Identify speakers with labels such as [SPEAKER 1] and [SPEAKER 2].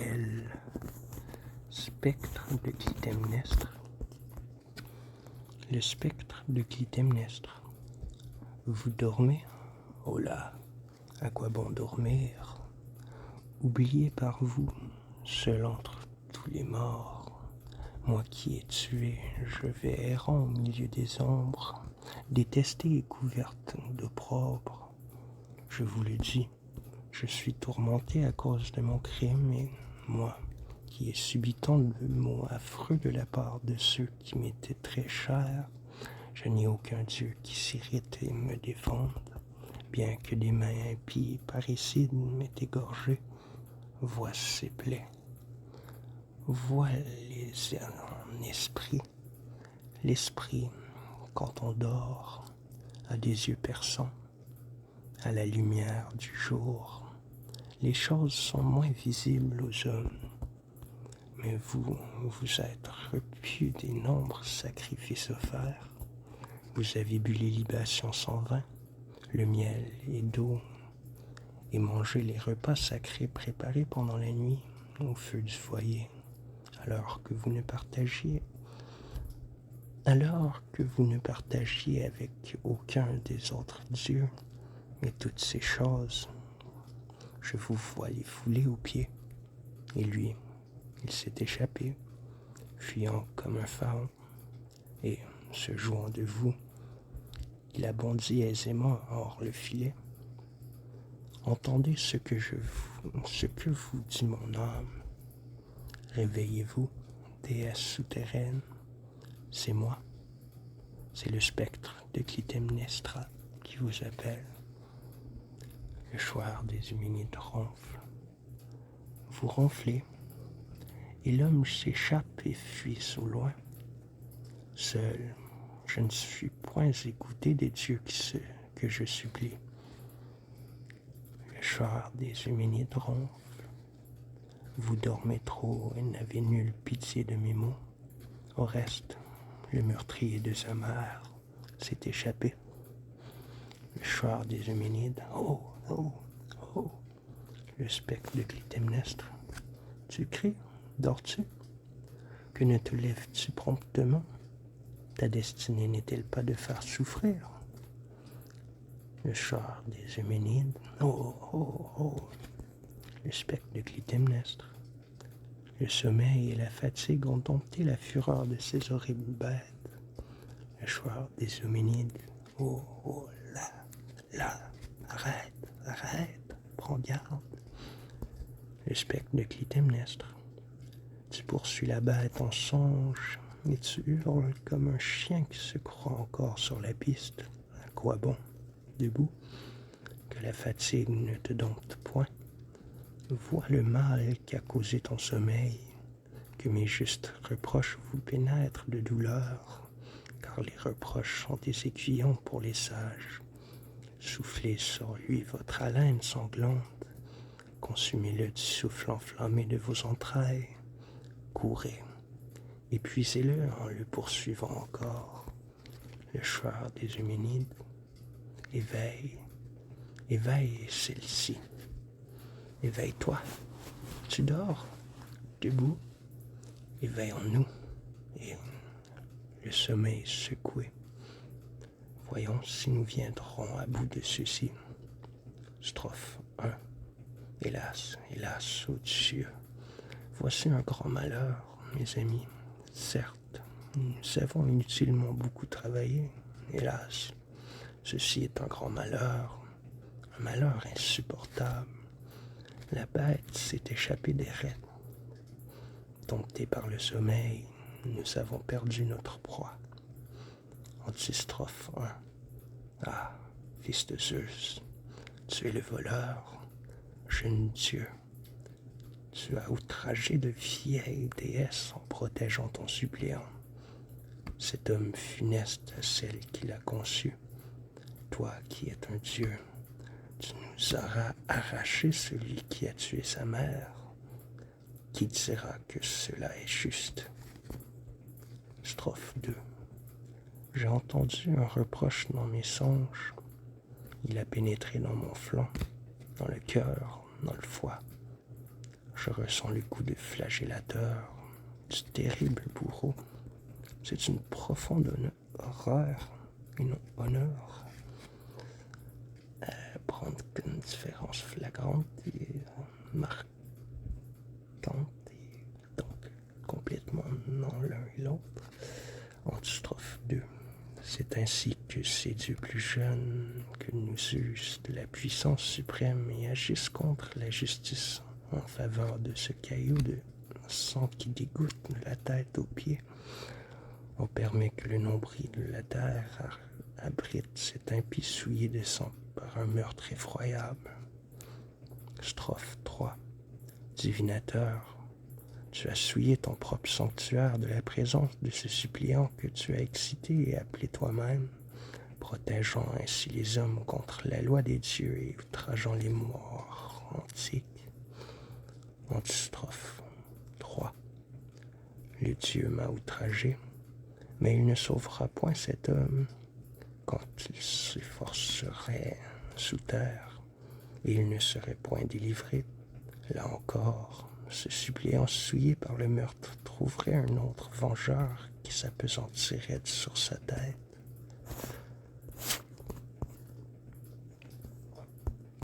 [SPEAKER 1] m'appelle Spectre de Clytemnestre. Le spectre de Clytemnestre. Vous dormez? Oh là, à quoi bon dormir? Oublié par vous, seul entre tous les morts. Moi qui ai tué, je vais errant au milieu des ombres, détestée et couverte d'opprobre. Je vous le dis, je suis tourmenté à cause de mon crime, et moi, qui ai subi tant de mots affreux de la part de ceux qui m'étaient très chers, je n'ai aucun Dieu qui s'irrite et me défende, bien que des mains impies et parricides m'aient égorgé. Vois ces plaies, vois-les en esprit. L'esprit, quand on dort, a des yeux perçants. À la lumière du jour, les choses sont moins visibles aux hommes. Mais vous êtes repus des nombreux sacrifices offerts. Vous avez bu les libations sans vin, le miel et d'eau, et mangé les repas sacrés préparés pendant la nuit au feu du foyer, alors que vous ne partagiez avec aucun des autres dieux. Et toutes ces choses, je vous vois les fouler aux pieds. Et lui, il s'est échappé, fuyant comme un pharaon, et, se jouant de vous, il a bondi aisément hors le filet. Entendez ce que vous dit mon âme. Réveillez-vous, déesse souterraine. C'est moi. C'est le spectre de Clytemnestra qui vous appelle. Le choir des Huminides ronfle. Vous ronflez, et l'homme s'échappe et fuit au loin. Seul, je ne suis point écouté des dieux que je supplie. Le choir des Huminides ronfle. Vous dormez trop et n'avez nulle pitié de mes mots. Au reste, le meurtrier de sa mère s'est échappé. Le choir des Huminides. Oh, oh, oh. Le spectre de Clytemnestre. Tu cries? Dors-tu? Que ne te lèves-tu promptement? Ta destinée n'est-elle pas de faire souffrir? Le choir des Huminides. Oh, oh, oh. Le spectre de Clytemnestre. Le sommeil et la fatigue ont dompté la fureur de ces horribles bêtes. Le choir des Huminides. Oh, oh, là, arrête, prends garde. Le spectre de Clytemnestre. Tu poursuis la bête en songe, et tu hurles comme un chien qui se croit encore sur la piste. À quoi bon, debout, que la fatigue ne te dompte point? Vois le mal qu'a causé ton sommeil, que mes justes reproches vous pénètrent de douleur, car les reproches sont des aiguillons pour les sages. Soufflez sur lui votre haleine sanglante, consumez-le du souffle enflammé de vos entrailles, courez, épuisez-le en le poursuivant encore. Le choir des Huminides, éveille celle-ci. Éveille-toi, tu dors, debout, éveillons-nous, et le sommeil secoué. Voyons si nous viendrons à bout de ceci. Strophe 1. Hélas, ô Dieu, voici un grand malheur, mes amis. Certes, nous avons inutilement beaucoup travaillé. Hélas, ceci est un grand malheur, un malheur insupportable. La bête s'est échappée des rênes. Domptés par le sommeil, nous avons perdu notre proie. Antistrophe 1. Ah, fils de Zeus, tu es le voleur, jeune Dieu. Tu as outragé de vieilles déesses en protégeant ton suppléant. Cet homme funeste à celle qui l'a conçu. Toi qui es un Dieu, tu nous auras arraché celui qui a tué sa mère. Qui dira que cela est juste? Strophe 2. J'ai entendu un reproche dans mes songes. Il a pénétré dans mon flanc, dans le cœur, dans le foie. Je ressens le coup de flagellateur du terrible bourreau. C'est une profonde horreur et non honneur. Prendre une différence flagrante et marquante et donc complètement non l'un et l'autre. Antistrophe 2. C'est ainsi que ces dieux plus jeunes que nous usent de la puissance suprême et agissent contre la justice en faveur de ce caillou de sang qui dégoûte de la tête aux pieds. On permet que le nombril de la terre abrite cet impie souillé de sang par un meurtre effroyable. Strophe 3. Divinateur, tu as souillé ton propre sanctuaire de la présence de ce suppliant que tu as excité et appelé toi-même, protégeant ainsi les hommes contre la loi des dieux et outrageant les morts antiques. Antistrophe 3. Le Dieu m'a outragé, mais il ne sauvera point cet homme quand il s'efforcerait sous terre, et il ne serait point délivré. Là encore, ce suppliant souillé par le meurtre trouverait un autre vengeur qui s'appesantirait sur sa tête.